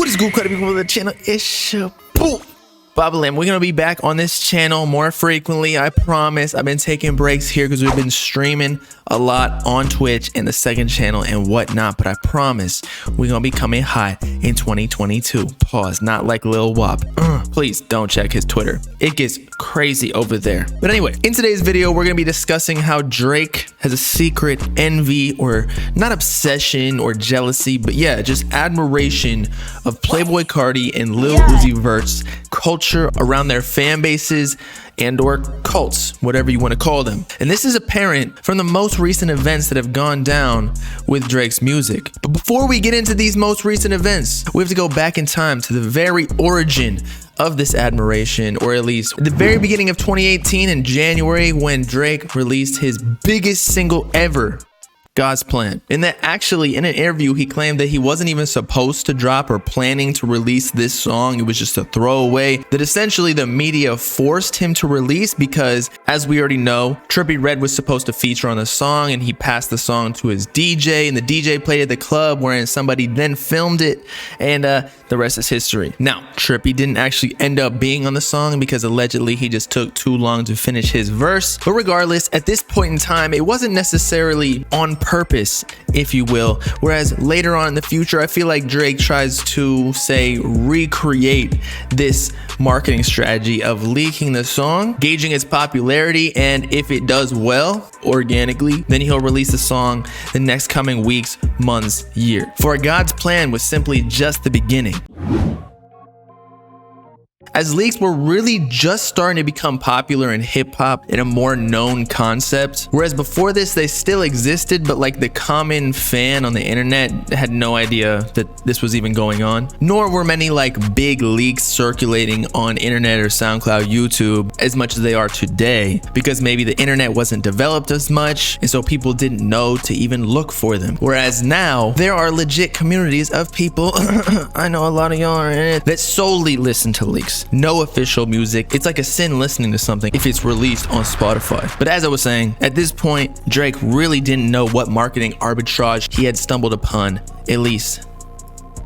What is good, Carti people of the channel? It's your boo, Bobbalam. We're gonna be back on this channel more frequently, I promise. I've been taking breaks here because we've been streaming a lot on Twitch and the second channel and whatnot, but I promise we're gonna be coming hot in 2022. Pause, not like Lil Wop. Please don't check his Twitter. It gets crazy over there. But anyway, in today's video, we're gonna be discussing how Drake has a secret envy, or not obsession or jealousy, but yeah, just admiration of Playboi Carti and Lil Uzi Vert's culture around their fan bases and or cults, whatever you want to call them. And this is apparent from the most recent events that have gone down with Drake's music. But before we get into these most recent events, we have to go back in time to the very origin of this admiration, or at least the very beginning of 2018 in January, when Drake released his biggest single ever, God's Plan. And that actually, in an interview, he claimed that he wasn't even supposed to drop or planning to release this song. It was just a throwaway that essentially the media forced him to release because, as we already know, Trippie Redd was supposed to feature on the song, and he passed the song to his DJ, and the DJ played at the club, wherein somebody then filmed it, and the rest is history. Now, Trippie didn't actually end up being on the song because allegedly he just took too long to finish his verse. But regardless, at this point in time, it wasn't necessarily on purpose, if you will, whereas later on in the future, I feel like Drake tries to, say, recreate this marketing strategy of leaking the song, gauging its popularity, and if it does well organically, then he'll release the song the next coming weeks, months, year. For God's Plan was simply just the beginning, as leaks were really just starting to become popular in hip-hop in a more known concept. Whereas before this, they still existed, but like the common fan on the internet had no idea that this was even going on. Nor were many like big leaks circulating on internet or SoundCloud, YouTube as much as they are today, because maybe the internet wasn't developed as much, and so people didn't know to even look for them. Whereas now, there are legit communities of people, I know a lot of y'all are in it, that solely listen to leaks. No official music. It's like a sin listening to something if it's released on Spotify. But as I was saying, at this point, Drake really didn't know what marketing arbitrage he had stumbled upon, at least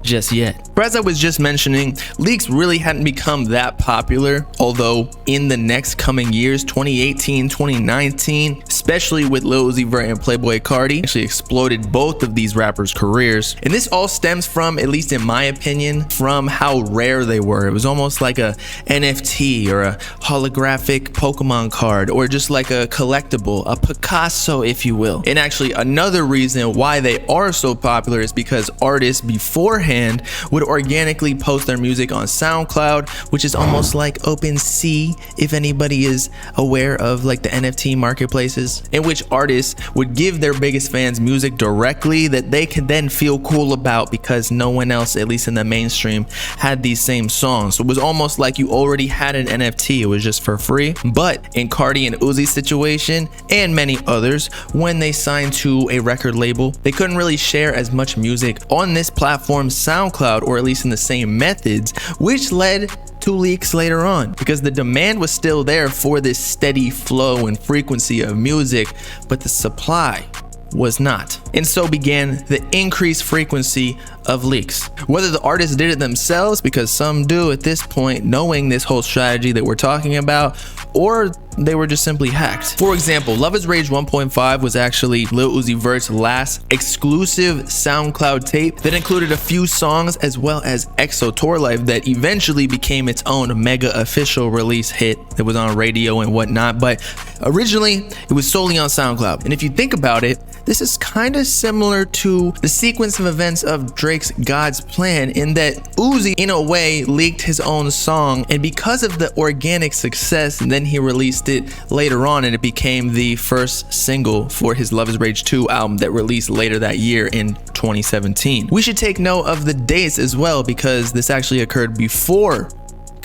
just yet. But as I was just mentioning, leaks really hadn't become that popular, although in the next coming years, 2018, 2019, especially with Lil Uzi Vert and Playboi Carti, actually exploded both of these rappers' careers. And this all stems from, at least in my opinion, from how rare they were. It was almost like a NFT or a holographic Pokemon card, or just like a collectible, a Picasso, if you will. And actually, another reason why they are so popular is because artists beforehand would organically post their music on SoundCloud, which is almost like OpenSea, if anybody is aware of like the NFT marketplaces, in which artists would give their biggest fans music directly that they could then feel cool about because no one else, at least in the mainstream, had these same songs. So it was almost like you already had an NFT, it was just for free. But in Carti and Uzi's situation, and many others, when they signed to a record label, they couldn't really share as much music on this platform, SoundCloud, or at least in the same methods, which led to leaks later on, because the demand was still there for this steady flow and frequency of music, but the supply was not. And so began the increased frequency of leaks. Whether the artists did it themselves, because some do at this point, knowing this whole strategy that we're talking about, or they were just simply hacked. For example, Love Is Rage 1.5 was actually Lil Uzi Vert's last exclusive SoundCloud tape that included a few songs as well as EXO Tour Life that eventually became its own mega official release hit that was on radio and whatnot, but originally it was solely on SoundCloud. And if you think about it, this is kind of similar to the sequence of events of Drake's God's Plan, in that Uzi in a way leaked his own song, and because of the organic success, and then he released it later on and it became the first single for his Love Is Rage 2 album that released later that year in 2017. We should take note of the dates as well, because this actually occurred before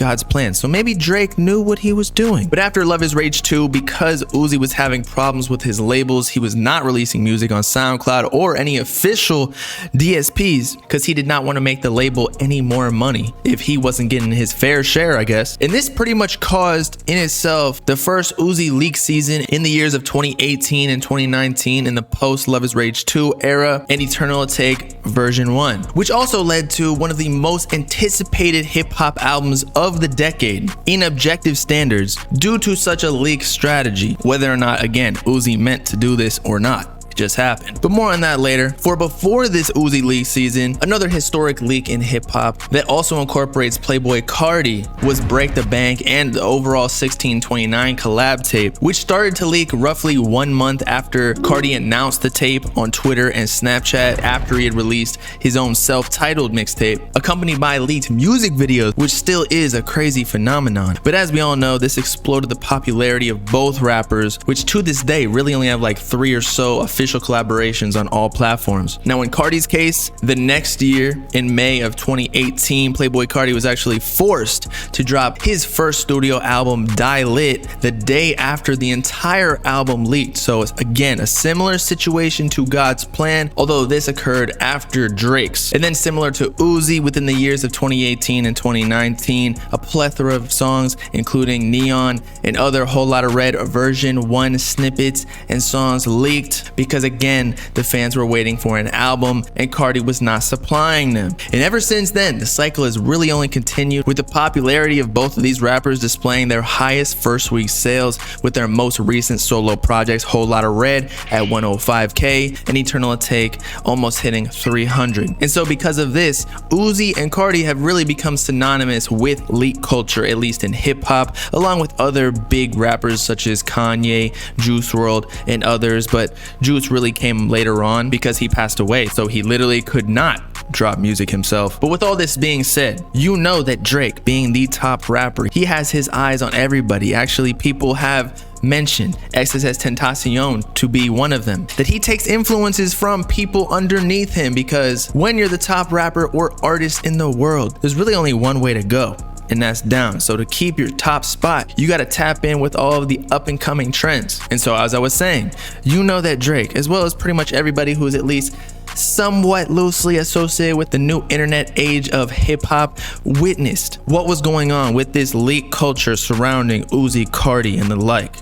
God's Plan. So maybe Drake knew what he was doing. But after Love Is Rage 2, because Uzi was having problems with his labels, he was not releasing music on SoundCloud or any official DSPs because he did not want to make the label any more money if he wasn't getting his fair share, I guess. And this pretty much caused in itself the first Uzi leak season in the years of 2018 and 2019 in the post Love Is Rage 2 era and Eternal Take version 1, which also led to one of the most anticipated hip-hop albums of the decade in objective standards due to such a leak strategy, whether or not, again, Uzi meant to do this or not. Just happened. But more on that later. For before this Uzi leak season, another historic leak in hip-hop that also incorporates Playboi Carti was Break the Bank and the overall 1629 collab tape, which started to leak roughly 1 month after Carti announced the tape on Twitter and Snapchat after he had released his own self-titled mixtape, accompanied by leaked music videos, which still is a crazy phenomenon. But as we all know, this exploded the popularity of both rappers, which to this day really only have like 3 or so official collaborations on all platforms. Now in Carti's case, the next year in May of 2018, Playboi Carti was actually forced to drop his first studio album, Die Lit, the day after the entire album leaked. So it's again a similar situation to God's Plan, although this occurred after Drake's. And then similar to Uzi, within the years of 2018 and 2019, a plethora of songs including Neon and other Whole Lotta Red version 1 snippets and songs leaked because again, the fans were waiting for an album and Carti was not supplying them. And ever since then, the cycle has really only continued, with the popularity of both of these rappers displaying their highest first week sales with their most recent solo projects, Whole Lotta Red at 105K and Eternal Take almost hitting 300. And so because of this, Uzi and Carti have really become synonymous with leak culture, at least in hip hop, along with other big rappers such as Kanye, Juice WRLD, and others. But Juice really came later on because he passed away, so he literally could not drop music himself. But with all this being said, you know that Drake, being the top rapper, he has his eyes on everybody. Actually, people have mentioned XXS Tentacion to be one of them, that he takes influences from people underneath him, because when you're the top rapper or artist in the world, there's really only one way to go, and that's down. So to keep your top spot, you got to tap in with all of the up and coming trends. And so as I was saying, you know that Drake, as well as pretty much everybody who is at least somewhat loosely associated with the new internet age of hip-hop, witnessed what was going on with this leak culture surrounding Uzi, Carti, and the like.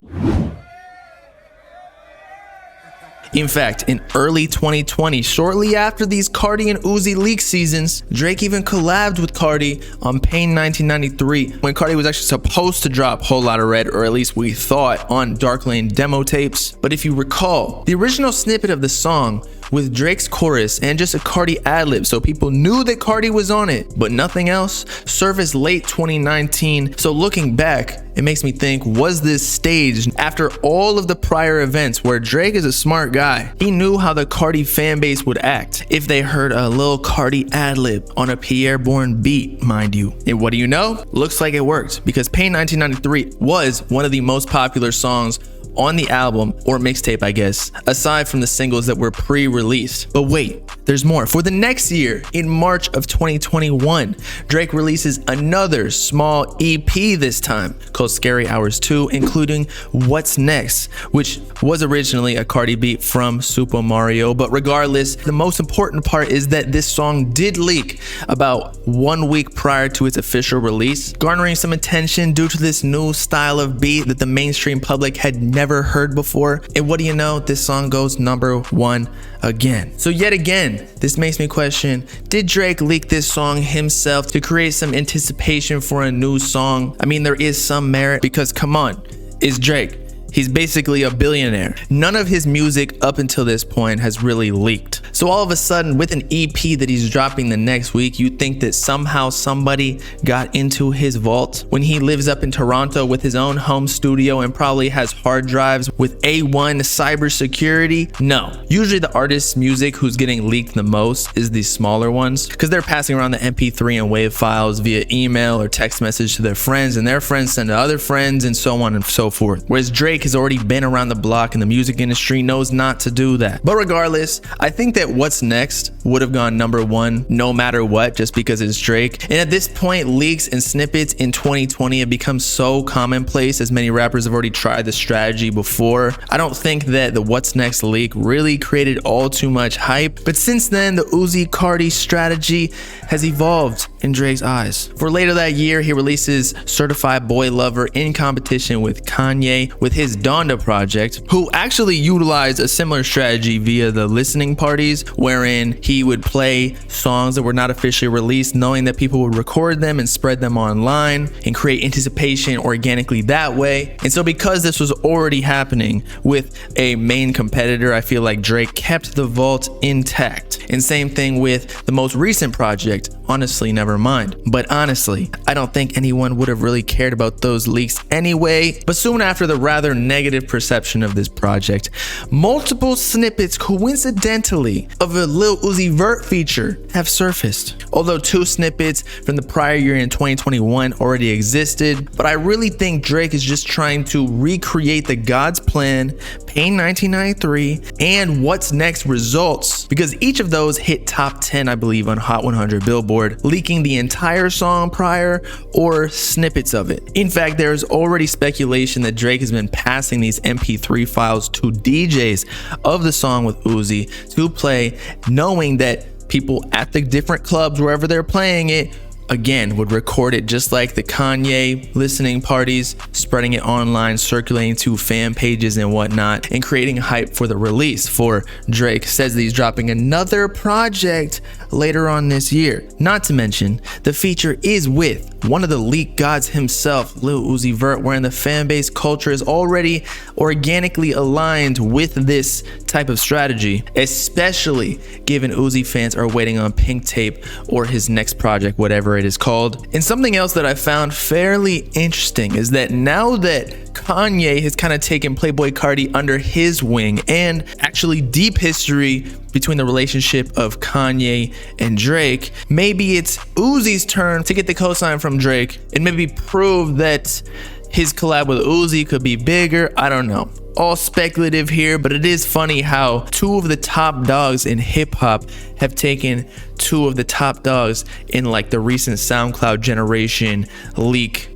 In fact, in early 2020, shortly after these Carti and Uzi leak seasons, Drake even collabed with Carti on Pain 1993 when Carti was actually supposed to drop Whole Lotta Red, or at least we thought, on Dark Lane demo tapes. But if you recall, the original snippet of the song with Drake's chorus and just a Carti ad-lib, so people knew that Carti was on it, but nothing else, surfaced late 2019. So looking back, it makes me think, was this staged after all of the prior events where Drake is a smart guy? He knew how the Carti fan base would act if they heard a little Carti ad-lib on a Pierre Bourne beat, mind you. And what do you know? Looks like it worked, because Pain 1993 was one of the most popular songs on the album, or mixtape I guess, aside from the singles that were pre-released. But wait, there's more. For the next year, in March of 2021, Drake releases another small EP, this time called Scary Hours 2, including What's Next, which was originally a Carti beat from Super Mario. But regardless, the most important part is that this song did leak about 1 week prior to its official release, garnering some attention due to this new style of beat that the mainstream public had never heard before. And what do you know? This song goes #1 again. So yet again, this makes me question, did Drake leak this song himself to create some anticipation for a new song? I mean, there is some merit, because come on, it's Drake. He's basically a billionaire. None of his music up until this point has really leaked. So all of a sudden, with an EP that he's dropping the next week, you think that somehow somebody got into his vault when he lives up in Toronto with his own home studio and probably has hard drives with A1 cybersecurity? No. Usually the artist's music who's getting leaked the most is the smaller ones, because they're passing around the MP3 and WAV files via email or text message to their friends, and their friends send to other friends, and so on and so forth. Whereas Drake, Drake has already been around the block and the music industry knows not to do that. But regardless, I think that What's Next would have gone #1 no matter what, just because it's Drake. And at this point, leaks and snippets in 2020 have become so commonplace, as many rappers have already tried the strategy before. I don't think that the What's Next leak really created all too much hype, but since then the Uzi Carti strategy has evolved in Drake's eyes. For later that year, he releases Certified Boy Lover in competition with Kanye with his Donda project, who actually utilized a similar strategy via the listening parties, wherein he would play songs that were not officially released, knowing that people would record them and spread them online and create anticipation organically that way. And so because this was already happening with a main competitor, I feel like Drake kept the vault intact. And same thing with the most recent project, Honestly Nevermind. But honestly, I don't think anyone would have really cared about those leaks anyway. But soon after the rather negative perception of this project, multiple snippets coincidentally of a Lil Uzi Vert feature have surfaced. Although 2 snippets from the prior year in 2021 already existed, but I really think Drake is just trying to recreate the God's Plan, Pain 1993, and What's Next results, because each of those hit top 10, I believe, on Hot 100 Billboard, leaking the entire song prior or snippets of it. In fact, there's already speculation that Drake has been passing these MP3 files to DJs of the song with Uzi to play, knowing that people at the different clubs, wherever they're playing it, again, would record it just like the Kanye listening parties, spreading it online, circulating to fan pages and whatnot, and creating hype for the release. For Drake says that he's dropping another project later on this year. Not to mention, the feature is with one of the leak gods himself, Lil Uzi Vert, wherein the fan base culture is already organically aligned with this type of strategy, especially given Uzi fans are waiting on Pink Tape or his next project, whatever it is called. And something else that I found fairly interesting is that now that Kanye has kind of taken Playboi Carti under his wing, and actually deep history between the relationship of Kanye and Drake, maybe it's Uzi's turn to get the cosign from Drake and maybe prove that his collab with Uzi could be bigger. I don't know. All speculative here, but it is funny how 2 of the top dogs in hip hop have taken 2 of the top dogs in like the recent SoundCloud generation leak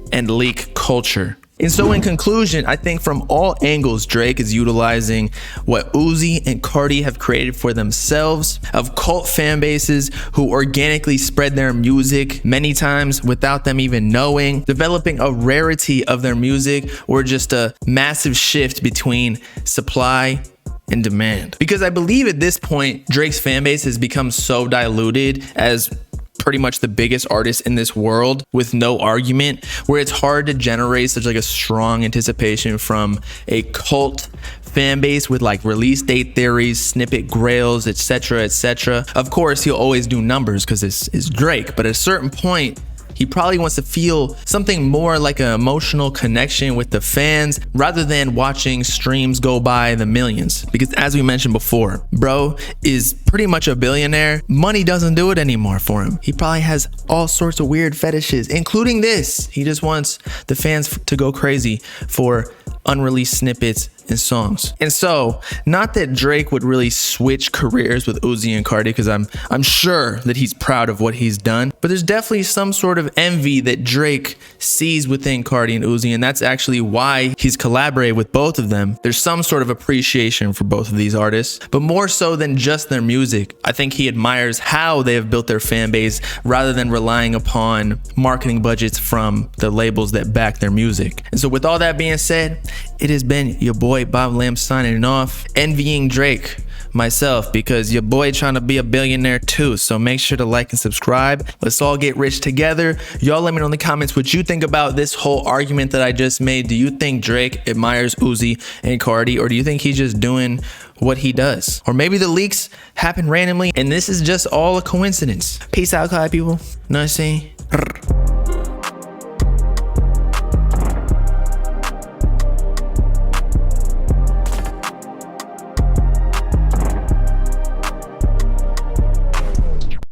culture. And so in conclusion, I think from all angles, Drake is utilizing what Uzi and Carti have created for themselves, of cult fan bases who organically spread their music many times without them even knowing, developing a rarity of their music, or just a massive shift between supply and demand. Because I believe at this point, Drake's fan base has become so diluted as pretty much the biggest artist in this world with no argument, where it's hard to generate such like a strong anticipation from a cult fan base with like release date theories, snippet grails, etc., etc. Of course, he'll always do numbers because this is Drake, but at a certain point, he probably wants to feel something more like an emotional connection with the fans rather than watching streams go by the millions. Because as we mentioned before, bro is pretty much a billionaire. Money doesn't do it anymore for him. He probably has all sorts of weird fetishes, including this. He just wants the fans to go crazy for unreleased snippets and songs. And so, not that Drake would really switch careers with Uzi and Carti, because I'm sure that he's proud of what he's done, but there's definitely some sort of envy that Drake sees within Carti and Uzi, and that's actually why he's collaborated with both of them. There's some sort of appreciation for both of these artists, but more so than just their music, I think he admires how they have built their fan base rather than relying upon marketing budgets from the labels that back their music. And so with all that being said, it has been your boy Bobbalam signing off, envying Drake myself, because your boy trying to be a billionaire too. So make sure to like and subscribe. Let's all get rich together. Y'all let me know in the comments what you think about this whole argument that I just made. Do you think Drake admires Uzi and Carti, or do you think he's just doing what he does? Or maybe the leaks happen randomly and this is just all a coincidence. Peace out, Clyde people. Know what I'm saying?